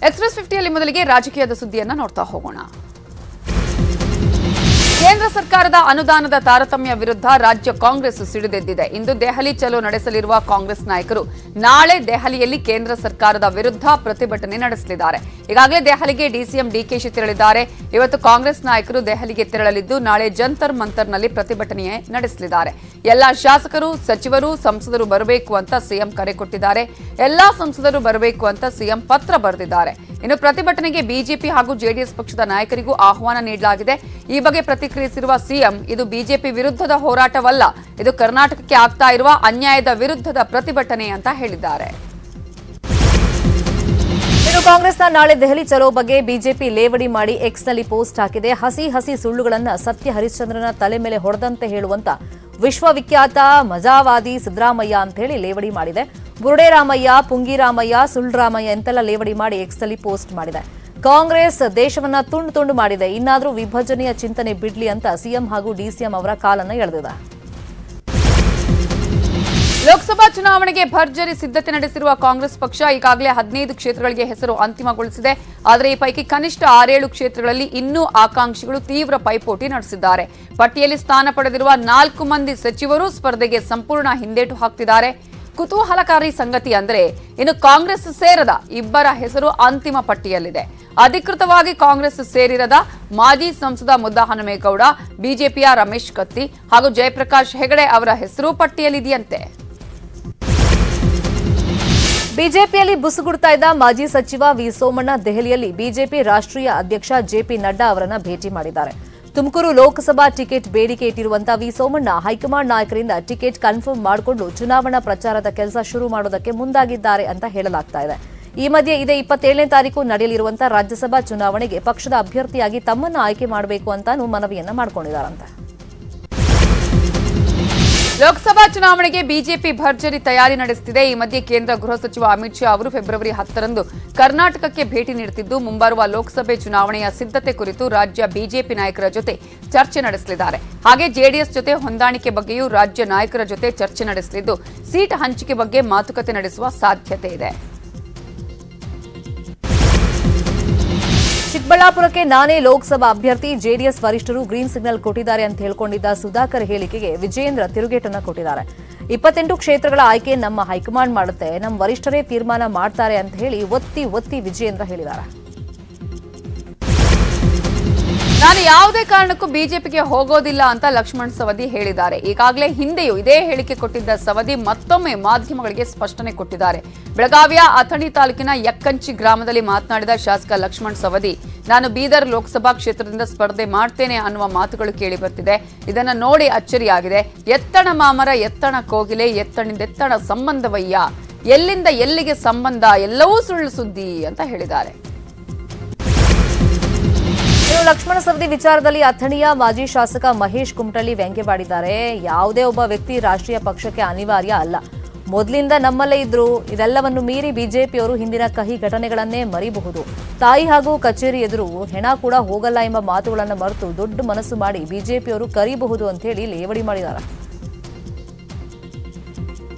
Express 50ಯಲ್ಲಿ ಮೊದಲಿಗೆ ರಾಜಕೀಯದ ಸುದ್ದಿಯನ್ನ ನೋಡ್ತಾ ಹೋಗೋಣ. ಕೇಂದ್ರ ಸರ್ಕಾರದ ಅನುದಾನದ ತಾರತಮ್ಯ ವಿರುದ್ಧ ರಾಜ್ಯ ಕಾಂಗ್ರೆಸ್ ಸಿಡಿದೆದ್ದಿದೆ. ಇಂದು ದೆಹಲಿ ಚಲೋ ನಡೆಸಲಿರುವ ಕಾಂಗ್ರೆಸ್ ನಾಯಕರು ನಾಳೆ ದೆಹಲಿಯಲ್ಲಿ ಕೇಂದ್ರ ಸರ್ಕಾರದ ವಿರುದ್ಧ ಪ್ರತಿಭಟನೆ ನಡೆಸಲಿದ್ದಾರೆ. ಈಗಾಗಲೇ ದೆಹಲಿಗೆ ಡಿಸಿಎಂ ಡಿಕೆಶಿ ತೆರಳಿದ್ದಾರೆ. ಇವತ್ತು ಕಾಂಗ್ರೆಸ್ ನಾಯಕರು ದೆಹಲಿಗೆ ತೆರಳಲಿದ್ದು ನಾಳೆ ಜಂತರ್ ಮಂತರ್ನಲ್ಲಿ ಪ್ರತಿಭಟನೆ ನಡೆಸಲಿದ್ದಾರೆ. ಎಲ್ಲಾ ಶಾಸಕರು, ಸಚಿವರು, ಸಂಸದರು ಬರಬೇಕು ಅಂತ ಸಿಎಂ ಕರೆ ಕೊಟ್ಟಿದ್ದಾರೆ. ಎಲ್ಲಾ ಸಂಸದರು ಬರಬೇಕು ಅಂತ ಸಿಎಂ ಪತ್ರ ಬರೆದಿದ್ದಾರೆ. ಇನ್ನು ಪ್ರತಿಭಟನೆಗೆ ಬಿಜೆಪಿ ಹಾಗೂ ಜೆಡಿಎಸ್ ಪಕ್ಷದ ನಾಯಕರಿಗೂ ಆಹ್ವಾನ ನೀಡಲಾಗಿದೆ. ಈ ಬಗ್ಗೆ ಪ್ರತಿಕ್ರಿಯಿಸಿರುವ ಸಿಎಂ, ಇದು ಬಿಜೆಪಿ ವಿರುದ್ಧದ ಹೋರಾಟವಲ್ಲ, ಇದು ಕರ್ನಾಟಕಕ್ಕೆ ಆಗ್ತಾ ಇರುವ ಅನ್ಯಾಯದ ವಿರುದ್ಧದ ಪ್ರತಿಭಟನೆ ಅಂತ ಹೇಳಿದ್ದಾರೆ. ಇನ್ನು ಕಾಂಗ್ರೆಸ್ನ ನಾಳೆ ದೆಹಲಿ ಚಲೋ ಬಗ್ಗೆ ಬಿಜೆಪಿ ಲೇವಡಿ ಮಾಡಿ ಎಕ್ಸ್ನಲ್ಲಿ ಪೋಸ್ಟ್ ಹಾಕಿದೆ. ಹಸಿ ಸುಳ್ಳುಗಳನ್ನ ಸತ್ಯ ಹರಿಶ್ಚಂದ್ರನ ತಲೆ ಮೇಲೆ ಹೊಡೆದಂತೆ ಹೇಳುವಂತ ವಿಶ್ವವಿಖ್ಯಾತ ಮಜಾವಾದಿ ಸಿದ್ದರಾಮಯ್ಯ ಅಂತ ಹೇಳಿ ಲೇವಡಿ ಮಾಡಿದೆ. ಬುರುಡೆ ರಾಮಯ್ಯ, ಪುಂಗಿರಾಮಯ್ಯ, ಸುಳ್ರಾಮಯ್ಯ ಎಂತೆಲ್ಲ ಲೇವಡಿ ಮಾಡಿ ಎಕ್ಸ್ನಲ್ಲಿ ಪೋಸ್ಟ್ ಮಾಡಿದೆ. ಕಾಂಗ್ರೆಸ್ ದೇಶವನ್ನ ತುಂಡು ಮಾಡಿದೆ, ಇನ್ನಾದ್ರೂ ವಿಭಜನೆಯ ಚಿಂತನೆ ಬಿಡ್ಲಿ ಅಂತ ಸಿಎಂ ಹಾಗೂ ಡಿಸಿಎಂ ಅವರ ಕಾಲನ್ನ ಎಳೆದಿದೆ. ಲೋಕಸಭಾ ಚುನಾವಣೆಗೆ ಭರ್ಜರಿ ಸಿದ್ಧತೆ ನಡೆಸಿರುವ ಕಾಂಗ್ರೆಸ್ ಪಕ್ಷ ಈಗಾಗಲೇ 15 ಕ್ಷೇತ್ರಗಳಿಗೆ ಹೆಸರು ಅಂತಿಮಗೊಳಿಸಿದೆ. ಆದರೆ ಈ ಪೈಕಿ ಕನಿಷ್ಠ 6-7 ಕ್ಷೇತ್ರಗಳಲ್ಲಿ ಇನ್ನೂ ಆಕಾಂಕ್ಷಿಗಳು ತೀವ್ರ ಪೈಪೋಟಿ ನಡೆಸಿದ್ದಾರೆ. ಪಟ್ಟಿಯಲ್ಲಿ ಸ್ಥಾನ ಪಡೆದಿರುವ 4 ಮಂದಿ ಸಚಿವರು ಸ್ಪರ್ಧೆಗೆ ಸಂಪೂರ್ಣ ಹಿಂದೇಟು ಹಾಕ್ತಿದ್ದಾರೆ. ಕುತೂಹಲಕಾರಿ ಸಂಗತಿ ಅಂದ್ರೆ ಇನ್ನು ಕಾಂಗ್ರೆಸ್ ಸೇರದ ಇಬ್ಬರ ಹೆಸರು ಅಂತಿಮ ಪಟ್ಟಿಯಲ್ಲಿದೆ. ಅಧಿಕೃತವಾಗಿ ಕಾಂಗ್ರೆಸ್ ಸೇರಿರದ ಮಾಜಿ ಸಂಸದ ಮುದ್ದಹನುಮೇಗೌಡ, ಬಿಜೆಪಿಯ ರಮೇಶ್ ಕತ್ತಿ ಹಾಗೂ ಜಯಪ್ರಕಾಶ್ ಹೆಗಡೆ ಅವರ ಹೆಸರು ಪಟ್ಟಿಯಲ್ಲಿದೆಯಂತೆ. ಬಿಜೆಪಿಯಲ್ಲಿ ಬುಸುಗುಡ್ತಾ ಇದ್ದ ಮಾಜಿ ಸಚಿವ ವಿ ಸೋಮಣ್ಣ ದೆಹಲಿಯಲ್ಲಿ ಬಿಜೆಪಿ ರಾಷ್ಟ್ರೀಯ ಅಧ್ಯಕ್ಷ ಜೆಪಿ ನಡ್ಡಾ ಅವರನ್ನ ಭೇಟಿ ಮಾಡಿದ್ದಾರೆ. ತುಮಕೂರು ಲೋಕಸಭಾ ಟಿಕೆಟ್ ಬೇಡಿಕೆ ಇಟ್ಟಿರುವಂತಹ ವಿ ಸೋಮಣ್ಣ ಹೈಕಮಾಂಡ್ ನಾಯಕರಿಂದ ಟಿಕೆಟ್ ಕನ್ಫರ್ಮ್ ಮಾಡಿಕೊಂಡು ಚುನಾವಣಾ ಪ್ರಚಾರದ ಕೆಲಸ ಶುರು ಮಾಡೋದಕ್ಕೆ ಮುಂದಾಗಿದ್ದಾರೆ ಅಂತ ಹೇಳಲಾಗ್ತಾ ಇದೆ. ಈ ಮಧ್ಯೆ ಇದೇ 27ನೇ ತಾರೀಕು ನಡೆಯಲಿರುವಂತಹ ರಾಜ್ಯಸಭಾ ಚುನಾವಣೆಗೆ ಪಕ್ಷದ ಅಭ್ಯರ್ಥಿಯಾಗಿ ತಮ್ಮನ್ನು ಆಯ್ಕೆ ಮಾಡಬೇಕು ಅಂತಾನೂ ಮನವಿಯನ್ನ ಮಾಡಿಕೊಂಡಿದ್ದಾರಂತೆ. ಲೋಕಸಭಾ ಚುನಾವಣೆಗೆ ಬಿಜೆಪಿ ಭರ್ಜರಿ ತಯಾರಿ ನಡೆಸುತ್ತಿದೆ. ಈ ಮಧ್ಯೆ ಕೇಂದ್ರ ಗೃಹ ಸಚಿವ ಅಮಿತ್ ಶಾ ಅವರು ಫೆಬ್ರವರಿ 10ರಂದು ಕರ್ನಾಟಕಕ್ಕೆ ಭೇಟಿ ನೀಡುತ್ತಿದ್ದು ಮುಂಬರುವ ಲೋಕಸಭೆ ಚುನಾವಣೆಯ ಸಿದ್ಧತೆ ಕುರಿತು ರಾಜ್ಯ ಬಿಜೆಪಿ ನಾಯಕರ ಜೊತೆ ಚರ್ಚೆ ನಡೆಸಲಿದ್ದಾರೆ. ಹಾಗೆ ಜೆಡಿಎಸ್ ಜೊತೆ ಹೊಂದಾಣಿಕೆ ಬಗ್ಗೆಯೂ ರಾಜ್ಯ ನಾಯಕರ ಜೊತೆ ಚರ್ಚೆ ನಡೆಸಲಿದ್ದು ಸೀಟ್ ಹಂಚಿಕೆ ಬಗ್ಗೆ ಮಾತುಕತೆ ನಡೆಸುವ ಸಾಧ್ಯತೆ ಇದೆ. ಚಿಕ್ಕಬಳ್ಳಾಪುರಕ್ಕೆ ನಾನೇ ಲೋಕಸಭಾ ಅಭ್ಯರ್ಥಿ, ಜೆಡಿಎಸ್ ವರಿಷ್ಠರು ಗ್ರೀನ್ ಸಿಗ್ನಲ್ ಕೊಟ್ಟಿದ್ದಾರೆ ಅಂತ ಹೇಳ್ಕೊಂಡಿದ್ದ ಸುಧಾಕರ್ ಹೇಳಿಕೆಗೆ ವಿಜೇಂದ್ರ ತಿರುಗೇಟನ್ನು ಕೊಟ್ಟಿದ್ದಾರೆ. 28 ಕ್ಷೇತ್ರಗಳ ಆಯ್ಕೆ ನಮ್ಮ ಹೈಕಮಾಂಡ್ ಮಾಡುತ್ತೆ, ನಮ್ಮ ವರಿಷ್ಠರೇ ತೀರ್ಮಾನ ಮಾಡ್ತಾರೆ ಅಂತ ಹೇಳಿ ಒತ್ತಿ ವಿಜೇಂದ್ರ ಹೇಳಿದ್ದಾರೆ. ನಾನು ಯಾವುದೇ ಕಾರಣಕ್ಕೂ ಬಿಜೆಪಿಗೆ ಹೋಗೋದಿಲ್ಲ ಅಂತ ಲಕ್ಷ್ಮಣ್ ಸವದಿ ಹೇಳಿದ್ದಾರೆ. ಈಗಾಗಲೇ ಹಿಂದೆಯೂ ಇದೇ ಹೇಳಿಕೆ ಕೊಟ್ಟಿದ್ದ ಸವದಿ ಮತ್ತೊಮ್ಮೆ ಮಾಧ್ಯಮಗಳಿಗೆ ಸ್ಪಷ್ಟನೆ ಕೊಟ್ಟಿದ್ದಾರೆ. ಬೆಳಗಾವಿಯ ಅಥಣಿ ತಾಲೂಕಿನ ಯಕ್ಕಂಚಿ ಗ್ರಾಮದಲ್ಲಿ ಮಾತನಾಡಿದ ಶಾಸಕ ಲಕ್ಷ್ಮಣ್ ಸವದಿ, ನಾನು ಬೀದರ್ ಲೋಕಸಭಾ ಕ್ಷೇತ್ರದಿಂದ ಸ್ಪರ್ಧೆ ಮಾಡ್ತೇನೆ ಅನ್ನುವ ಮಾತುಗಳು ಕೇಳಿ ಬರ್ತಿದೆ. ಇದನ್ನ ನೋಡಿ ಅಚ್ಚರಿಯಾಗಿದೆ. ಎತ್ತಣ ಮಾಮರ, ಎತ್ತಣ ಕೋಗಿಲೆ, ಎತ್ತಣಿಂದೆತ್ತಣ ಸಂಬಂಧವಯ್ಯ, ಎಲ್ಲಿಂದ ಎಲ್ಲಿಗೆ ಸಂಬಂಧ, ಎಲ್ಲವೂ ಸುಳ್ಳು ಸುದ್ದಿ ಅಂತ ಹೇಳಿದ್ದಾರೆ. ಲಕ್ಷ್ಮಣ ಸವದಿ ವಿಚಾರದಲ್ಲಿ ಅಥಣಿಯ ಮಾಜಿ ಶಾಸಕ ಮಹೇಶ್ ಕುಮಟಳ್ಳಿ ವ್ಯಂಗ್ಯವಾಡಿದ್ದಾರೆ. ಯಾವುದೇ ಒಬ್ಬ ವ್ಯಕ್ತಿ ರಾಷ್ಟ್ರೀಯ ಪಕ್ಷಕ್ಕೆ ಅನಿವಾರ್ಯ ಅಲ್ಲ, ಮೊದಲಿಂದ ನಮ್ಮಲ್ಲೇ ಇದ್ರು. ಇದೆಲ್ಲವನ್ನು ಮೀರಿ ಬಿಜೆಪಿಯವರು ಹಿಂದಿನ ಕಹಿ ಘಟನೆಗಳನ್ನೇ ಮರಿಬಹುದು. ತಾಯಿ ಹಾಗೂ ಕಚೇರಿ ಎದುರು ಹೆಣ ಕೂಡ ಹೋಗಲ್ಲ ಎಂಬ ಮಾತುಗಳನ್ನು ಮರೆತು ದೊಡ್ಡ ಮನಸ್ಸು ಮಾಡಿ ಬಿಜೆಪಿಯವರು ಕರೀಬಹುದು ಅಂತ ಹೇಳಿ ಲೇವಡಿ ಮಾಡಿದ್ದಾರೆ.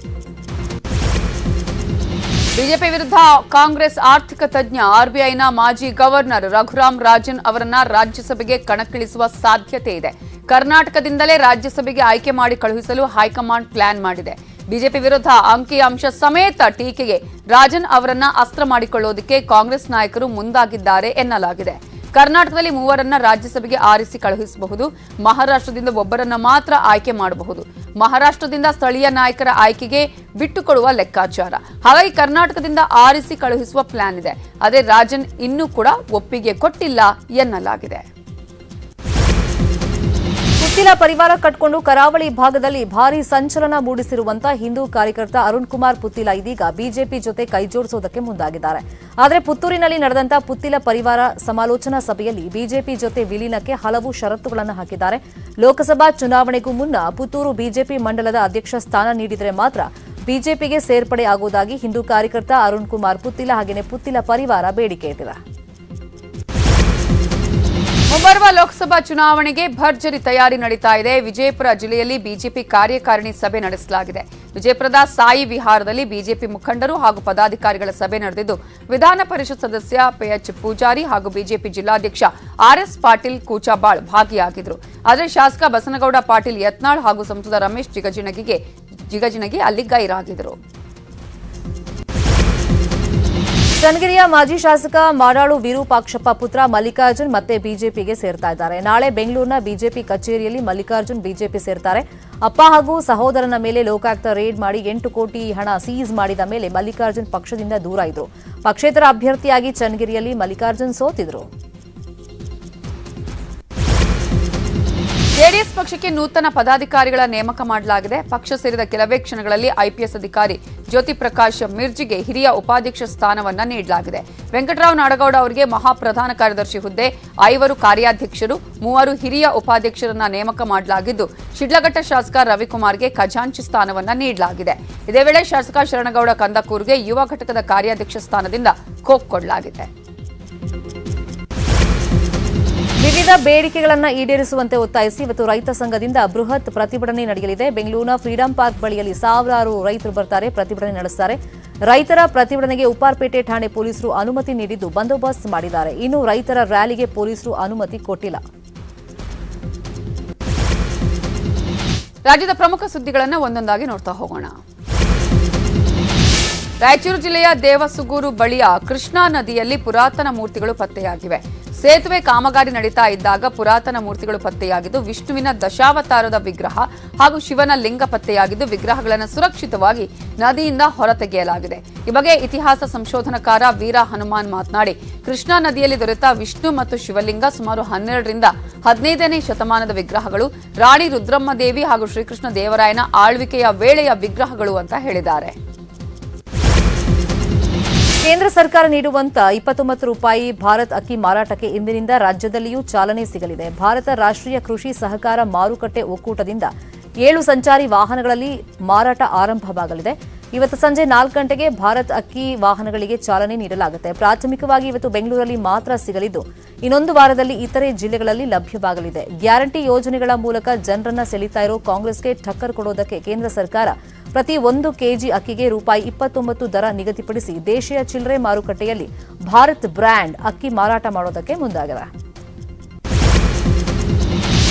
ಬಿಜೆಪಿ ವಿರುದ್ಧ ಕಾಂಗ್ರೆಸ್ ಆರ್ಥಿಕ ತಜ್ಞ ಆರ್ಬಿಐನ ಮಾಜಿ ಗವರ್ನರ್ ರಘುರಾಮ್ ರಾಜನ್ ಅವರನ್ನ ರಾಜ್ಯಸಭೆಗೆ ಕಣಕ್ಕಿಳಿಸುವ ಸಾಧ್ಯತೆ ಇದೆ. ಕರ್ನಾಟಕದಿಂದಲೇ ರಾಜ್ಯಸಭೆಗೆ ಆಯ್ಕೆ ಮಾಡಿ ಕಳುಹಿಸಲು ಹೈಕಮಾಂಡ್ ಪ್ಲಾನ್ ಮಾಡಿದೆ. ಬಿಜೆಪಿ ವಿರುದ್ಧ ಅಂಕಿಅಂಶ ಸಮೇತ ಟೀಕೆಗೆ ರಾಜನ್ ಅವರನ್ನ ಅಸ್ತ್ರ ಮಾಡಿಕೊಳ್ಳೋದಕ್ಕೆ ಕಾಂಗ್ರೆಸ್ ನಾಯಕರು ಮುಂದಾಗಿದ್ದಾರೆ ಎನ್ನಲಾಗಿದೆ. ಕರ್ನಾಟಕದಲ್ಲಿ 3ರನ್ನ ರಾಜ್ಯಸಭೆಗೆ ಆರಿಸಿ ಕಳುಹಿಸಬಹುದು. ಮಹಾರಾಷ್ಟ್ರದಿಂದ ಒಬ್ಬರನ್ನ ಮಾತ್ರ ಆಯ್ಕೆ ಮಾಡಬಹುದು. ಮಹಾರಾಷ್ಟ್ರದಿಂದ ಸ್ಥಳೀಯ ನಾಯಕರ ಆಯ್ಕೆಗೆ ಬಿಟ್ಟುಕೊಡುವ ಲೆಕ್ಕಾಚಾರ. ಹಾಗಾಗಿ ಕರ್ನಾಟಕದಿಂದ ಆರಿಸಿ ಕಳುಹಿಸುವ ಪ್ಲಾನ್ ಇದೆ. ಆದರೆ ರಾಜನ್ ಇನ್ನೂ ಕೂಡ ಒಪ್ಪಿಗೆ ಕೊಟ್ಟಿಲ್ಲ ಎನ್ನಲಾಗಿದೆ. ಪುತ್ತಿಲ ಪರಿವಾರ ಕಟ್ಕೊಂಡು ಕರಾವಳಿ ಭಾಗದಲ್ಲಿ ಭಾರೀ ಸಂಚಲನ ಮೂಡಿಸಿರುವಂತಹ ಹಿಂದೂ ಕಾರ್ಯಕರ್ತ ಅರುಣ್ ಕುಮಾರ್ ಪುತ್ತಿಲ ಇದೀಗ ಬಿಜೆಪಿ ಜೊತೆ ಕೈಜೋಡಿಸೋದಕ್ಕೆ ಮುಂದಾಗಿದ್ದಾರೆ. ಆದರೆ ಪುತ್ತೂರಿನಲ್ಲಿ ನಡೆದಂತ ಪುತ್ತಿಲ ಪರಿವಾರ ಸಮಾಲೋಚನಾ ಸಭೆಯಲ್ಲಿ ಬಿಜೆಪಿ ಜೊತೆ ವಿಲೀನಕ್ಕೆ ಹಲವು ಷರತ್ತುಗಳನ್ನು ಹಾಕಿದ್ದಾರೆ. ಲೋಕಸಭಾ ಚುನಾವಣೆಗೂ ಮುನ್ನ ಪುತ್ತೂರು ಬಿಜೆಪಿ ಮಂಡಲದ ಅಧ್ಯಕ್ಷ ಸ್ಥಾನ ನೀಡಿದರೆ ಮಾತ್ರ ಬಿಜೆಪಿಗೆ ಸೇರ್ಪಡೆ ಆಗುವುದಾಗಿ ಹಿಂದೂ ಕಾರ್ಯಕರ್ತ ಅರುಣ್ ಕುಮಾರ್ ಪುತ್ತಿಲ ಹಾಗೆಯೇ ಪುತ್ತಿಲ ಪರಿವಾರ ಬೇಡಿಕೆ ಇಟ್ಟಿದೆ. ಮುಂಬರುವ ಲೋಕಸಭಾ ಚುನಾವಣೆಗೆ ಭರ್ಜರಿ ತಯಾರಿ ನಡೀತಾ ಇದೆ. ವಿಜಯಪುರ ಜಿಲ್ಲೆಯಲ್ಲಿ ಬಿಜೆಪಿ ಕಾರ್ಯಕಾರಿಣಿ ಸಭೆ ನಡೆಸಲಾಗಿದೆ. ವಿಜಯಪುರದ ಸಾಯಿ ವಿಹಾರದಲ್ಲಿ ಬಿಜೆಪಿ ಮುಖಂಡರು ಹಾಗೂ ಪದಾಧಿಕಾರಿಗಳ ಸಭೆ ನಡೆದಿದ್ದು ವಿಧಾನ ಪರಿಷತ್ ಸದಸ್ಯ PH ಪೂಜಾರಿ ಹಾಗೂ ಬಿಜೆಪಿ ಜಿಲ್ಲಾಧ್ಯಕ್ಷ RS ಪಾಟೀಲ್ ಕೂಚಾಬಾಳ್ ಭಾಗಿಯಾಗಿದ್ದರು. ಆದರೆ ಶಾಸಕ ಬಸನಗೌಡ ಪಾಟೀಲ್ ಯತ್ನಾಳ್ ಹಾಗೂ ಸಂಸದ ರಮೇಶ್ ಜಿಗಜಿಣಗಿ ಅಲ್ಲಿ ಗೈರಾಗಿದ್ದರು. ಚನ್ನಗಿರಿಯ ಮಾಜಿ ಶಾಸಕ ಮಾಡಾಳು ವಿರೂಪಾಕ್ಷಪ್ಪ ಪುತ್ರ ಮಲ್ಲಿಕಾರ್ಜುನ್ ಮತ್ತೆ ಬಿಜೆಪಿಗೆ ಸೇರ್ತಾ ಇದ್ದಾರೆ. ನಾಳೆ ಬೆಂಗಳೂರಿನ ಬಿಜೆಪಿ ಕಚೇರಿಯಲ್ಲಿ ಮಲ್ಲಿಕಾರ್ಜುನ್ ಬಿಜೆಪಿ ಸೇರ್ತಾರೆ. ಅಪ್ಪ ಹಾಗೂ ಸಹೋದರನ ಮೇಲೆ ಲೋಕಾಯುಕ್ತ ರೇಡ್ ಮಾಡಿ 8 ಕೋಟಿ ಹಣ ಸೀಸ್ ಮಾಡಿದ ಮೇಲೆ ಮಲ್ಲಿಕಾರ್ಜುನ್ ಪಕ್ಷದಿಂದ ದೂರ ಇದ್ರು. ಪಕ್ಷೇತರ ಅಭ್ಯರ್ಥಿಯಾಗಿ ಚನ್ನಗಿರಿಯಲ್ಲಿ ಮಲ್ಲಿಕಾರ್ಜುನ್ ಸೋತಿದ್ರು. ಜೆಡಿಎಸ್ ಪಕ್ಷಕ್ಕೆ ನೂತನ ಪದಾಧಿಕಾರಿಗಳ ನೇಮಕ ಮಾಡಲಾಗಿದೆ. ಪಕ್ಷ ಸೇರಿದ ಕೆಲವೇ ಕ್ಷಣಗಳಲ್ಲಿ ಐಪಿಎಸ್ ಅಧಿಕಾರಿ ಜ್ಯೋತಿ ಪ್ರಕಾಶ್ ಮಿರ್ಜಿಗೆ ಹಿರಿಯ ಉಪಾಧ್ಯಕ್ಷ ಸ್ಥಾನವನ್ನ ನೀಡಲಾಗಿದೆ. ವೆಂಕಟರಾವ್ ನಾಡಗೌಡ ಅವರಿಗೆ ಮಹಾಪ್ರಧಾನ ಕಾರ್ಯದರ್ಶಿ ಹುದ್ದೆ, 5 ಕಾರ್ಯಾಧ್ಯಕ್ಷರು, 3 ಹಿರಿಯ ಉಪಾಧ್ಯಕ್ಷರನ್ನ ನೇಮಕ ಮಾಡಲಾಗಿದ್ದು, ಶಿಡ್ಲಘಟ್ಟ ಶಾಸಕ ರವಿಕುಮಾರ್ಗೆ ಖಜಾಂಚಿ ಸ್ಥಾನವನ್ನ ನೀಡಲಾಗಿದೆ. ಇದೇ ವೇಳೆ ಶಾಸಕ ಶರಣಗೌಡ ಕಂದಕೂರ್ಗೆ ಯುವ ಘಟಕದ ಕಾರ್ಯಾಧ್ಯಕ್ಷ ಸ್ಥಾನದಿಂದ ಖೋಖ್ ಕೊಡಲಾಗಿದೆ. ವಿವಿಧ ಬೇಡಿಕೆಗಳನ್ನು ಈಡೇರಿಸುವಂತೆ ಒತ್ತಾಯಿಸಿ ಇವತ್ತು ರೈತ ಸಂಘದಿಂದ ಬೃಹತ್ ಪ್ರತಿಭಟನೆ ನಡೆಯಲಿದೆ. ಬೆಂಗಳೂರಿನ ಫ್ರೀಡಂ ಪಾರ್ಕ್ ಬಳಿಯಲ್ಲಿ ಸಾವಿರಾರು ರೈತರು ಬರ್ತಾರೆ, ಪ್ರತಿಭಟನೆ ನಡೆಸುತ್ತಾರೆ. ರೈತರ ಪ್ರತಿಭಟನೆಗೆ ಉಪ್ಪಾರಪೇಟೆ ಠಾಣೆ ಪೊಲೀಸರು ಅನುಮತಿ ನೀಡಿದ್ದು ಬಂದೋಬಸ್ತ್ ಮಾಡಿದ್ದಾರೆ. ಇನ್ನು ರೈತರ ರ್ಯಾಲಿಗೆ ಪೊಲೀಸರು ಅನುಮತಿ ಕೊಟ್ಟಿಲ್ಲ. ರಾಜ್ಯದ ಪ್ರಮುಖ ಸುದ್ದಿಗಳನ್ನು ಒಂದೊಂದಾಗಿ ನೋಡ್ತಾ ಹೋಗೋಣ. ರಾಯಚೂರು ಜಿಲ್ಲೆಯ ದೇವಸುಗೂರು ಬಳಿಯ ಕೃಷ್ಣಾ ನದಿಯಲ್ಲಿ ಪುರಾತನ ಮೂರ್ತಿಗಳು ಪತ್ತೆಯಾಗಿವೆ. ಸೇತುವೆ ಕಾಮಗಾರಿ ನಡೀತಾ ಇದ್ದಾಗ ಪುರಾತನ ಮೂರ್ತಿಗಳು ಪತ್ತೆಯಾಗಿದ್ದು, ವಿಷ್ಣುವಿನ ದಶಾವತಾರದ ವಿಗ್ರಹ ಹಾಗೂ ಶಿವನ ಲಿಂಗ ಪತ್ತೆಯಾಗಿದ್ದು, ವಿಗ್ರಹಗಳನ್ನು ಸುರಕ್ಷಿತವಾಗಿ ನದಿಯಿಂದ ಹೊರತೆಗೆಯಲಾಗಿದೆ. ಈ ಬಗ್ಗೆ ಇತಿಹಾಸ ಸಂಶೋಧನಕಾರ ವೀರ ಹನುಮಾನ್ ಮಾತನಾಡಿ, ಕೃಷ್ಣಾ ನದಿಯಲ್ಲಿ ದೊರೆತ ವಿಷ್ಣು ಮತ್ತು ಶಿವಲಿಂಗ ಸುಮಾರು 12ರಿಂದ 15ನೇ ಶತಮಾನದ ವಿಗ್ರಹಗಳು, ರಾಣಿ ರುದ್ರಮ್ಮ ದೇವಿ ಹಾಗೂ ಶ್ರೀಕೃಷ್ಣ ದೇವರಾಯನ ಆಳ್ವಿಕೆಯ ವೇಳೆಯ ವಿಗ್ರಹಗಳು ಅಂತ ಹೇಳಿದ್ದಾರೆ. ಕೇಂದ್ರ ಸರ್ಕಾರ ನೀಡುವಂತ 29 ರೂಪಾಯಿ ಭಾರತ್ ಅಕ್ಕಿ ಮಾರಾಟಕ್ಕೆ ಇಂದಿನಿಂದ ರಾಜ್ಯದಲ್ಲಿಯೂ ಚಾಲನೆ ಸಿಗಲಿದೆ. ಭಾರತ ರಾಷ್ಟ್ರೀಯ ಕೃಷಿ ಸಹಕಾರ ಮಾರುಕಟ್ಟೆ ಒಕ್ಕೂಟದಿಂದ 7 ಸಂಚಾರಿ ವಾಹನಗಳಲ್ಲಿ ಮಾರಾಟ ಆರಂಭವಾಗಲಿದೆ. ಇವತ್ತು ಸಂಜೆ 4 ಗಂಟೆಗೆ ಭಾರತ್ ಅಕ್ಕಿ ವಾಹನಗಳಿಗೆ ಚಾಲನೆ ನೀಡಲಾಗುತ್ತೆ. ಪ್ರಾಥಮಿಕವಾಗಿ ಇವತ್ತು ಬೆಂಗಳೂರಲ್ಲಿ ಮಾತ್ರ ಸಿಗಲಿದ್ದು, ಇನ್ನೊಂದು ವಾರದಲ್ಲಿ ಇತರೆ ಜಿಲ್ಲೆಗಳಲ್ಲಿ ಲಭ್ಯವಾಗಲಿದೆ. ಗ್ಯಾರಂಟಿ ಯೋಜನೆಗಳ ಮೂಲಕ ಜನರನ್ನ ಸೆಳೀತಾ ಇರೋ ಕಾಂಗ್ರೆಸ್ಗೆ ಟಕ್ಕರ್ ಕೊಡೋದಕ್ಕೆ ಕೇಂದ್ರ ಸರ್ಕಾರ ಪ್ರತಿ 1 ಕೆಜಿ ಅಕ್ಕಿಗೆ ₹29 ದರ ನಿಗದಿಪಡಿಸಿ ದೇಶೀಯ ಚಿಲ್ಲರೆ ಮಾರುಕಟ್ಟೆಯಲ್ಲಿ ಭಾರತ್ ಬ್ರ್ಯಾಂಡ್ ಅಕ್ಕಿ ಮಾರಾಟ ಮಾಡೋದಕ್ಕೆ ಮುಂದಾಗಿದೆ.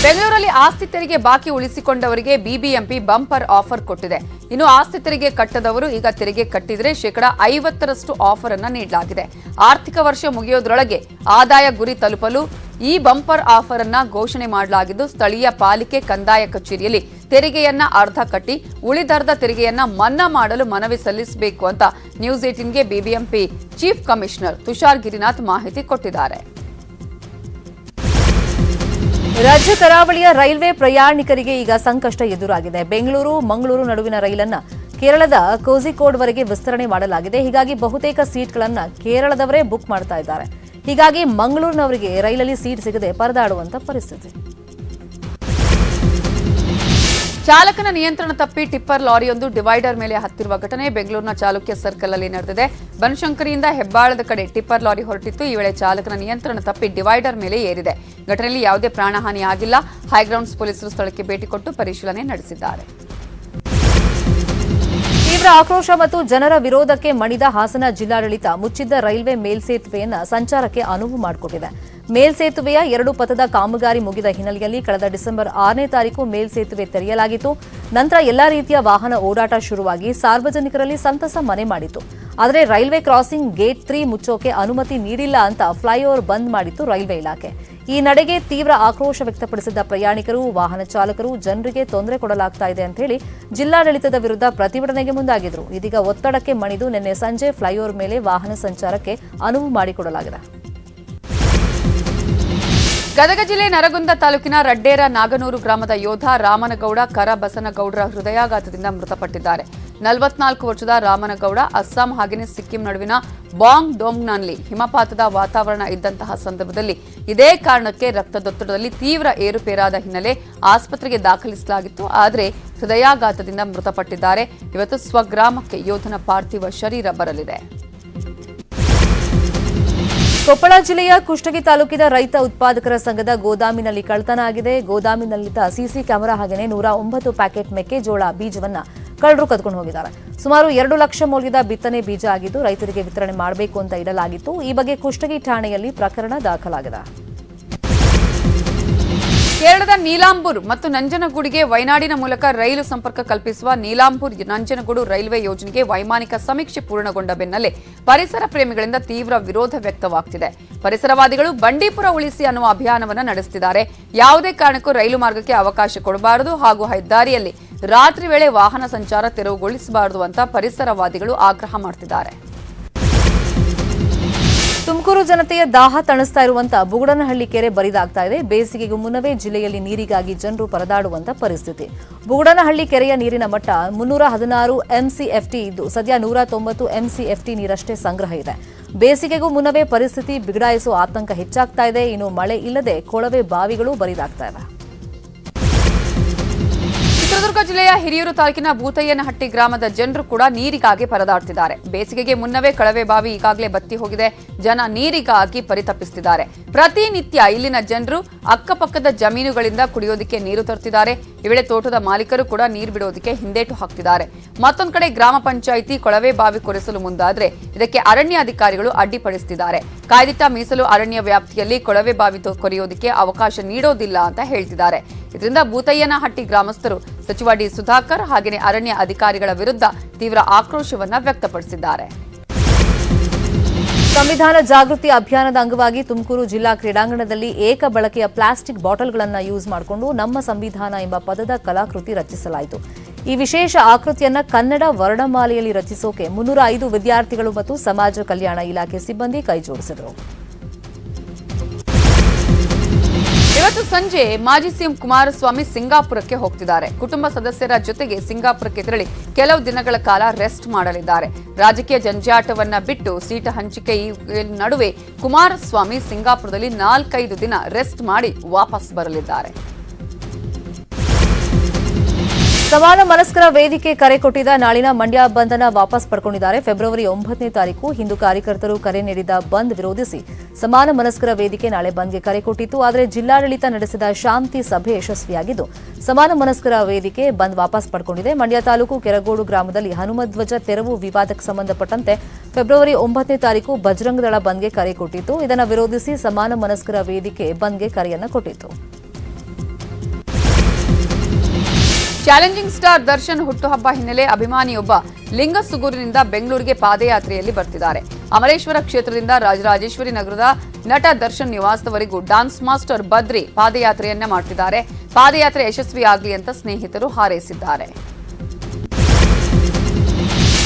ಬೆಂಗಳೂರಲ್ಲಿ ಆಸ್ತಿ ತೆರಿಗೆ ಬಾಕಿ ಉಳಿಸಿಕೊಂಡವರಿಗೆ ಬಿಬಿಎಂಪಿ ಬಂಪರ್ ಆಫರ್ ಕೊಟ್ಟಿದೆ. ಇನ್ನು ಆಸ್ತಿ ತೆರಿಗೆ ಕಟ್ಟದವರು ಈಗ ತೆರಿಗೆ ಕಟ್ಟಿದ್ರೆ ₹50ರಷ್ಟು ಆಫರ್ ಅನ್ನ ನೀಡಲಾಗಿದೆ. ಆರ್ಥಿಕ ವರ್ಷ ಮುಗಿಯೋದ್ರೊಳಗೆ ಆದಾಯ ಗುರಿ ತಲುಪಲು ಈ ಬಂಪರ್ ಆಫರ್ ಅನ್ನ ಘೋಷಣೆ ಮಾಡಲಾಗಿದ್ದು, ಸ್ಥಳೀಯ ಪಾಲಿಕೆ ಕಂದಾಯ ಕಚೇರಿಯಲ್ಲಿ ತೆರಿಗೆಯನ್ನ ಅರ್ಧ ಕಟ್ಟಿ ಉಳಿದರ್ಧ ತೆರಿಗೆಯನ್ನ ಮನ್ನಾ ಮಾಡಲು ಮನವಿ ಸಲ್ಲಿಸಬೇಕು ಅಂತ ನ್ಯೂಸ್ 18ಗೆ BBMP chief commissioner Tushar Girinath ಮಾಹಿತಿ ಕೊಟ್ಟಿದ್ದಾರೆ. ರಾಜ್ಯ ಕರಾವಳಿಯ ರೈಲ್ವೆ ಪ್ರಯಾಣಿಕರಿಗೆ ಈಗ ಸಂಕಷ್ಟ ಎದುರಾಗಿದೆ. ಬೆಂಗಳೂರು ಮಂಗಳೂರು ನಡುವಿನ ರೈಲನ್ನ ಕೇರಳದ ಕೋಝಿಕೋಡ್ವರೆಗೆ ವಿಸ್ತರಣೆ ಮಾಡಲಾಗಿದೆ. ಹೀಗಾಗಿ ಬಹುತೇಕ ಸೀಟ್ಗಳನ್ನು ಕೇರಳದವರೇ ಬುಕ್ ಮಾಡ್ತಾ ಇದ್ದಾರೆ. ಹೀಗಾಗಿ ಮಂಗಳೂರಿನವರಿಗೆ ರೈಲಲ್ಲಿ ಸೀಟ್ ಸಿಗದೆ ಪರದಾಡುವಂತ ಪರಿಸ್ಥಿತಿ. ಚಾಲಕನ ನಿಯಂತ್ರಣ ತಪ್ಪಿ ಟಿಪ್ಪರ್ ಲಾರಿಯೊಂದು ಡಿವೈಡರ್ ಮೇಲೆ ಹತ್ತಿರುವ ಘಟನೆ ಬೆಂಗಳೂರಿನ ಚಾಲುಕ್ಯ ಸರ್ಕಲ್ ಅಲ್ಲಿ ನಡೆದಿದೆ. ಬನಶಂಕರಿಯಿಂದ ಹೆಬ್ಬಾಳದ ಕಡೆ ಟಿಪ್ಪರ್ ಲಾರಿ ಹೊರಟಿತ್ತು. ಈ ವೇಳೆ ಚಾಲಕನ ನಿಯಂತ್ರಣ ತಪ್ಪಿ ಡಿವೈಡರ್ ಮೇಲೆ ಏರಿದೆ. ಘಟನೆಯಲ್ಲಿ ಯಾವುದೇ ಪ್ರಾಣಹಾನಿ ಆಗಿಲ್ಲ. ಹೈಗ್ರೌಂಡ್ಸ್ ಪೊಲೀಸರು ಸ್ಥಳಕ್ಕೆ ಭೇಟಿ ಕೊಟ್ಟು ಪರಿಶೀಲನೆ ನಡೆಸಿದ್ದಾರೆ. ತೀವ್ರ ಆಕ್ರೋಶ ಮತ್ತು ಜನರ ವಿರೋಧಕ್ಕೆ ಮಣಿದ ಹಾಸನ ಜಿಲ್ಲಾಡಳಿತ ಮುಚ್ಚಿದ್ದ ರೈಲ್ವೆ ಮೇಲ್ಸೇತುವೆಯನ್ನು ಸಂಚಾರಕ್ಕೆ ಅನುವು ಮಾಡಿಕೊಟ್ಟಿದೆ. ಮೇಲ್ಸೇತುವೆಯ 2 ಪಥದ ಕಾಮಗಾರಿ ಮುಗಿದ ಹಿನ್ನೆಲೆಯಲ್ಲಿ ಕಳೆದ ಡಿಸೆಂಬರ್ 6ನೇ ತಾರೀಕು ಮೇಲ್ಸೇತುವೆ ತೆರೆಯಲಾಗಿತ್ತು. ನಂತರ ಎಲ್ಲಾ ರೀತಿಯ ವಾಹನ ಓಡಾಟ ಶುರುವಾಗಿ ಸಾರ್ವಜನಿಕರಲ್ಲಿ ಸಂತಸ ಮನೆ ಮಾಡಿತು. ಆದರೆ ರೈಲ್ವೆ ಕ್ರಾಸಿಂಗ್ ಗೇಟ್ 3 ಮುಚ್ಚೋಕೆ ಅನುಮತಿ ನೀಡಿಲ್ಲ ಅಂತ ಫ್ಲೈಓವರ್ ಬಂದ್ ಮಾಡಿತ್ತು ರೈಲ್ವೆ ಇಲಾಖೆ. ಈ ನಡೆಗೆ ತೀವ್ರ ಆಕ್ರೋಶ ವ್ಯಕ್ತಪಡಿಸಿದ ಪ್ರಯಾಣಿಕರು, ವಾಹನ ಚಾಲಕರು ಜನರಿಗೆ ತೊಂದರೆ ಕೊಡಲಾಗ್ತಾ ಇದೆ ಅಂತ ಹೇಳಿ ಜಿಲ್ಲಾಡಳಿತದ ವಿರುದ್ಧ ಪ್ರತಿಭಟನೆಗೆ ಮುಂದಾಗಿದ್ರು. ಇದೀಗ ಒತ್ತಡಕ್ಕೆ ಮಣಿದು ನಿನ್ನೆ ಸಂಜೆ ಫ್ಲೈಓವರ್ ಮೇಲೆ ವಾಹನ ಸಂಚಾರಕ್ಕೆ ಅನುವು ಮಾಡಿಕೊಡಲಾಗಿದೆ. ಗದಗ ಜಿಲ್ಲೆ ನರಗುಂದ ತಾಲೂಕಿನ ರಡ್ಡೇರ ನಾಗನೂರು ಗ್ರಾಮದ ಯೋಧ ರಾಮನಗೌಡ ಕರಬಸನಗೌಡರ ಹೃದಯಾಘಾತದಿಂದ ಮೃತಪಟ್ಟಿದ್ದಾರೆ. 44 ವರ್ಷದ ರಾಮನಗೌಡ ಅಸ್ಸಾಂ ಹಾಗೆಯೇ ಸಿಕ್ಕಿಂ ನಡುವಿನ ಬಾಂಗ್ ಡೋಂಗ್ನಲ್ಲಿ ಹಿಮಪಾತದ ವಾತಾವರಣ ಇದ್ದಂತಹ ಸಂದರ್ಭದಲ್ಲಿ ಇದೇ ಕಾರಣಕ್ಕೆ ರಕ್ತದೊತ್ತಡದಲ್ಲಿ ತೀವ್ರ ಏರುಪೇರಾದ ಹಿನ್ನೆಲೆ ಆಸ್ಪತ್ರೆಗೆ ದಾಖಲಿಸಲಾಗಿತ್ತು. ಆದರೆ ಹೃದಯಾಘಾತದಿಂದ ಮೃತಪಟ್ಟಿದ್ದಾರೆ. ಇವತ್ತು ಸ್ವಗ್ರಾಮಕ್ಕೆ ಯೋಧನ ಪಾರ್ಥಿವ ಶರೀರ ಬರಲಿದೆ. ಕೊಪ್ಪಳ ಜಿಲ್ಲೆಯ ಕುಷ್ಟಗಿ ತಾಲೂಕಿನ ರೈತ ಉತ್ಪಾದಕರ ಸಂಘದ ಗೋದಾಮಿನಲ್ಲಿ ಕಳ್ಳತನ ಆಗಿದೆ. ಗೋದಾಮಿನಲ್ಲಿದ್ದ ಸಿಸಿ ಕ್ಯಾಮೆರಾ ಹಾಗೆಯೇ 109 ಪ್ಯಾಕೆಟ್ ಮೆಕ್ಕೆಜೋಳ ಬೀಜವನ್ನ ಕಳ್ಳರು ಕದ್ಕೊಂಡು ಹೋಗಿದ್ದಾರೆ. ಸುಮಾರು 2 ಲಕ್ಷ ಮೌಲ್ಯದ ಬಿತ್ತನೆ ಬೀಜ ಆಗಿದ್ದು ರೈತರಿಗೆ ವಿತರಣೆ ಮಾಡಬೇಕು ಅಂತ ಇಡಲಾಗಿತ್ತು. ಈ ಬಗ್ಗೆ ಕುಷ್ಟಗಿ ಠಾಣೆಯಲ್ಲಿ ಪ್ರಕರಣ ದಾಖಲಾಗಿದೆ. ಕೇರಳದ ನೀಲಾಂಬೂರ್ ಮತ್ತು ನಂಜನಗೂಡಿಗೆ ವಯನಾಡಿನ ಮೂಲಕ ರೈಲು ಸಂಪರ್ಕ ಕಲ್ಪಿಸುವ ನೀಲಾಂಬೂರ್ ನಂಜನಗೂಡು ರೈಲ್ವೆ ಯೋಜನೆಗೆ ವೈಮಾನಿಕ ಸಮೀಕ್ಷೆ ಪೂರ್ಣಗೊಂಡ ಬೆನ್ನಲ್ಲೇ ಪರಿಸರ ಪ್ರೇಮಿಗಳಿಂದ ತೀವ್ರ ವಿರೋಧ ವ್ಯಕ್ತವಾಗ್ತಿದೆ. ಪರಿಸರವಾದಿಗಳು ಬಂಡೀಪುರ ಉಳಿಸಿ ಅನ್ನುವ ಅಭಿಯಾನವನ್ನು ನಡೆಸುತ್ತಿದ್ದಾರೆ. ಯಾವುದೇ ಕಾರಣಕ್ಕೂ ರೈಲು ಮಾರ್ಗಕ್ಕೆ ಅವಕಾಶ ಕೊಡಬಾರದು ಹಾಗೂ ಹೆದ್ದಾರಿಯಲ್ಲಿ ರಾತ್ರಿ ವೇಳೆ ವಾಹನ ಸಂಚಾರ ತೆರವುಗೊಳಿಸಬಾರದು ಅಂತ ಪರಿಸರವಾದಿಗಳು ಆಗ್ರಹ ಮಾಡುತ್ತಿದ್ದಾರೆ. ತುಮಕೂರು ಜನತೆಯ ದಾಹ ತಣಿಸ್ತಾ ಇರುವಂತ ಬುಗುಡನಹಳ್ಳಿ ಕೆರೆ ಬರಿದಾಗ್ತಾ ಇದೆ. ಬೇಸಿಗೆಗೂ ಮುನ್ನವೇ ಜಿಲ್ಲೆಯಲ್ಲಿ ನೀರಿಗಾಗಿ ಜನರು ಪರದಾಡುವಂತ ಪರಿಸ್ಥಿತಿ. ಬುಗುಡನಹಳ್ಳಿ ಕೆರೆಯ ನೀರಿನ ಮಟ್ಟ 316 ಎಂಸಿಎಫ್ಟಿ ಇದ್ದು ಸದ್ಯ 190 ಎಂಸಿಎಫ್ಟಿ ನೀರಷ್ಟೇ ಸಂಗ್ರಹ ಇದೆ. ಬೇಸಿಗೆಗೂ ಮುನ್ನವೇ ಪರಿಸ್ಥಿತಿ ಬಿಗಡಾಯಿಸುವ ಆತಂಕ ಹೆಚ್ಚಾಗ್ತಾ ಇದೆ. ಇನ್ನು ಮಳೆ ಇಲ್ಲದೆ ಕೊಳವೆ ಬಾವಿಗಳು ಬರಿದಾಗ್ತಾ ಇವೆ. ಚಿತ್ರದುರ್ಗ ಜಿಲ್ಲೆಯ ಹಿರಿಯೂರು ತಾಲೂಕಿನ ಭೂತಯ್ಯನಹಟ್ಟಿ ಗ್ರಾಮದ ಜನರು ಕೂಡ ನೀರಿಗಾಗಿ ಪರದಾಡ್ತಿದ್ದಾರೆ. ಬೇಸಿಗೆಗೆ ಮುನ್ನವೇ ಕೊಳವೆ ಬಾವಿ ಈಗಾಗಲೇ ಬತ್ತಿ ಹೋಗಿದೆ. ಜನ ನೀರಿಗಾಗಿ ಪರಿತಪಿಸುತ್ತಿದ್ದಾರೆ. ಪ್ರತಿನಿತ್ಯ ಇಲ್ಲಿನ ಜನರು ಅಕ್ಕಪಕ್ಕದ ಜಮೀನುಗಳಿಂದ ಕುಡಿಯೋದಕ್ಕೆ ನೀರು ತರುತ್ತಿದ್ದಾರೆ. ಈ ವೇಳೆ ತೋಟದ ಮಾಲೀಕರು ಕೂಡ ನೀರು ಬಿಡೋದಕ್ಕೆ ಹಿಂದೇಟು ಹಾಕ್ತಿದ್ದಾರೆ. ಮತ್ತೊಂದು ಕಡೆ ಗ್ರಾಮ ಪಂಚಾಯಿತಿ ಕೊಳವೆ ಬಾವಿ ಕೊರೆಸಲು ಮುಂದಾದ್ರೆ ಇದಕ್ಕೆ ಅರಣ್ಯ ಅಧಿಕಾರಿಗಳು ಅಡ್ಡಿಪಡಿಸುತ್ತಿದ್ದಾರೆ. ಕಾಯ್ದಿಟ್ಟ ಮೀಸಲು ಅರಣ್ಯ ವ್ಯಾಪ್ತಿಯಲ್ಲಿ ಕೊಳವೆ ಬಾವಿ ಕೊರೆಯೋದಕ್ಕೆ ಅವಕಾಶ ನೀಡೋದಿಲ್ಲ ಅಂತ ಹೇಳ್ತಿದ್ದಾರೆ. ಇದರಿಂದ ಭೂತಯ್ಯನಹಟ್ಟಿ ಗ್ರಾಮಸ್ಥರು ಸಚಿವ ಡಿ ಸುಧಾಕರ್ ಹಾಗೆಯೇ ಅರಣ್ಯ ಅಧಿಕಾರಿಗಳ ವಿರುದ್ಧ ತೀವ್ರ ಆಕ್ರೋಶವನ್ನ ವ್ಯಕ್ತಪಡಿಸಿದ್ದಾರೆ. ಸಂವಿಧಾನ ಜಾಗೃತಿ ಅಭಿಯಾನದ ಅಂಗವಾಗಿ ತುಮಕೂರು ಜಿಲ್ಲಾ ಕ್ರೀಡಾಂಗಣದಲ್ಲಿ ಏಕ ಬಳಕೆಯ ಪ್ಲಾಸ್ಟಿಕ್ ಬಾಟಲ್ಗಳನ್ನು ಯೂಸ್ ಮಾಡಿಕೊಂಡು ನಮ್ಮ ಸಂವಿಧಾನ ಎಂಬ ಪದದ ಕಲಾಕೃತಿ ರಚಿಸಲಾಯಿತು. ಈ ವಿಶೇಷ ಆಕೃತಿಯನ್ನ ಕನ್ನಡ ವರ್ಣಮಾಲೆಯಲ್ಲಿ ರಚಿಸೋಕೆ 305 ವಿದ್ಯಾರ್ಥಿಗಳು ಮತ್ತು ಸಮಾಜ ಕಲ್ಯಾಣ ಇಲಾಖೆ ಸಿಬ್ಬಂದಿ ಕೈಜೋಡಿಸಿದರು. ಇವತ್ತು ಸಂಜೆ ಮಾಜಿ ಸಿಎಂ ಕುಮಾರಸ್ವಾಮಿ ಸಿಂಗಾಪುರಕ್ಕೆ ಹೋಗ್ತಿದ್ದಾರೆ. ಕುಟುಂಬ ಸದಸ್ಯರ ಜೊತೆಗೆ ಸಿಂಗಾಪುರಕ್ಕೆ ತೆರಳಿ ಕೆಲವು ದಿನಗಳ ಕಾಲ ರೆಸ್ಟ್ ಮಾಡಲಿದ್ದಾರೆ. ರಾಜಕೀಯ ಜಂಜಾಟವನ್ನ ಬಿಟ್ಟು ಸೀಟ್ ಹಂಚಿಕೆ ನಡುವೆ ಕುಮಾರಸ್ವಾಮಿ ಸಿಂಗಾಪುರದಲ್ಲಿ 4-5 ದಿನ ರೆಸ್ಟ್ ಮಾಡಿ ವಾಪಸ್ ಬರಲಿದ್ದಾರೆ. ಸಮಾನ ಮನಸ್ಕರ ವೇದಿಕೆ ಕರೆ ಕೊಟ್ಟಿದ್ದ ನಾಳಿನ ಮಂಡ್ಯ ಬಂದ್ ಅನ್ನು ವಾಪಸ್ ಪಡ್ಕೊಂಡಿದ್ದಾರೆ. ಫೆಬ್ರವರಿ 9ನೇ ತಾರೀಕು ಹಿಂದೂ ಕಾರ್ಯಕರ್ತರು ಕರೆ ನೀಡಿದ ಬಂದ್ ವಿರೋಧಿಸಿ ಸಮಾನ ಮನಸ್ಕರ ವೇದಿಕೆ ನಾಳೆ ಬಂದ್ಗೆ ಕರೆ ಕೊಟ್ಟಿತ್ತು. ಆದರೆ ಜಿಲ್ಲಾಡಳಿತ ನಡೆಸಿದ ಶಾಂತಿ ಸಭೆ ಯಶಸ್ವಿಯಾಗಿದ್ದು ಸಮಾನ ಮನಸ್ಕರ ವೇದಿಕೆ ಬಂದ್ ವಾಪಸ್ ಪಡ್ಕೊಂಡಿದೆ. ಮಂಡ್ಯ ತಾಲೂಕು ಕೆರಗೋಡು ಗ್ರಾಮದಲ್ಲಿ ಹನುಮಧ್ವಜ ತೆರವು ವಿವಾದಕ್ಕೆ ಸಂಬಂಧಪಟ್ಟಂತೆ ಫೆಬ್ರವರಿ 9ನೇ ತಾರೀಕು ಬಜರಂಗದಳ ಬಂದ್ಗೆ ಕರೆ ಕೊಟ್ಟಿತ್ತು. ಇದನ್ನು ವಿರೋಧಿಸಿ ಸಮಾನ ಮನಸ್ಕರ ವೇದಿಕೆ ಬಂದ್ಗೆ ಕರೆಯನ್ನ ಕೊಟ್ಟಿತ್ತು. ಚಾಲೆಂಜಿಂಗ್ ಸ್ಟಾರ್ ದರ್ಶನ್ ಹುಟ್ಟುಹಬ್ಬ ಹಿನ್ನೆಲೆ ಅಭಿಮಾನಿಯೊಬ್ಬ ಲಿಂಗಸುಗೂರಿನಿಂದ ಬೆಂಗಳೂರಿಗೆ ಪಾದಯಾತ್ರೆಯಲ್ಲಿ ಬರ್ತಿದ್ದಾರೆ. ಅಮರೇಶ್ವರ ಕ್ಷೇತ್ರದಿಂದ ರಾಜರಾಜೇಶ್ವರಿ ನಗರದ ನಟ ದರ್ಶನ್ ನಿವಾಸದವರೆಗೂ ಡಾನ್ಸ್ ಮಾಸ್ಟರ್ ಬದ್ರಿ ಪಾದಯಾತ್ರೆಯನ್ನ ಮಾಡ್ತಿದ್ದಾರೆ. ಪಾದಯಾತ್ರೆ ಯಶಸ್ವಿಯಾಗಲಿ ಅಂತ ಸ್ನೇಹಿತರು ಹಾರೈಸಿದ್ದಾರೆ.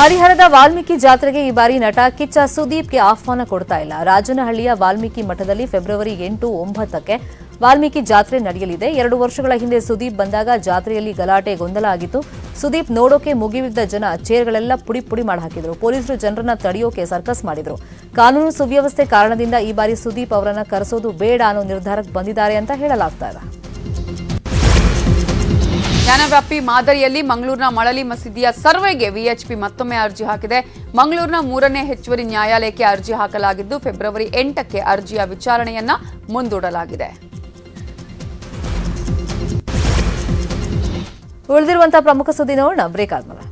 ಹರಿಹರದ ವಾಲ್ಮೀಕಿ ಜಾತ್ರೆಗೆ ಈ ಬಾರಿ ನಟ ಕಿಚ್ಚ ಸುದೀಪ್ಗೆ ಆಹ್ವಾನ ಕೊಡ್ತಾ ಇಲ್ಲ. ರಾಜನಹಳ್ಳಿಯ ವಾಲ್ಮೀಕಿ ಮಠದಲ್ಲಿ ಫೆಬ್ರವರಿ 8-9ಕ್ಕೆ ವಾಲ್ಮೀಕಿ ಜಾತ್ರೆ ನಡೆಯಲಿದೆ. 2 ವರ್ಷಗಳ ಹಿಂದೆ ಸುದೀಪ್ ಬಂದಾಗ ಜಾತ್ರೆಯಲ್ಲಿ ಗಲಾಟೆ ಗೊಂದಲ ಆಗಿತ್ತು. ಸುದೀಪ್ ನೋಡೋಕೆ ಮುಗಿಬಿದ್ದ ಜನ ಚೇರ್ಗಳೆಲ್ಲ ಪುಡಿ ಮಾಡಿ ಹಾಕಿದ್ರು. ಪೊಲೀಸರು ಜನರನ್ನ ತಡೆಯೋಕೆ ಸರ್ಕಸ್ ಮಾಡಿದ್ರು. ಕಾನೂನು ಸುವ್ಯವಸ್ಥೆ ಕಾರಣದಿಂದ ಈ ಬಾರಿ ಸುದೀಪ್ ಅವರನ್ನ ಕರೆಸೋದು ಬೇಡ ಅನ್ನೋ ನಿರ್ಧಾರಕ್ಕೆ ಬಂದಿದ್ದಾರೆ ಅಂತ ಹೇಳಲಾಗ್ತಾ ಇದೆ. ಜ್ಞಾನವ್ಯಾಪಿ ಮಾದರಿಯಲ್ಲಿ ಮಂಗಳೂರಿನ ಮಳಲಿ ಮಸೀದಿಯ ಸರ್ವೆಗೆ ವಿಎಚ್ಪಿ ಮತ್ತೊಮ್ಮೆ ಅರ್ಜಿ ಹಾಕಿದೆ. ಮಂಗಳೂರಿನ 3ನೇ ಹೆಚ್ಚುವರಿ ನ್ಯಾಯಾಲಯಕ್ಕೆ ಅರ್ಜಿ ಹಾಕಲಾಗಿದ್ದು ಫೆಬ್ರವರಿ 8ಕ್ಕೆ ಅರ್ಜಿಯ ವಿಚಾರಣೆಯನ್ನ ಮುಂದೂಡಲಾಗಿದೆ. ಉಳಿದಿರುವಂತಹ ಪ್ರಮುಖ ಸುದ್ದಿ ನೋಡೋಣ ಬ್ರೇಕ್ ಆದ್ಮೇಲೆ.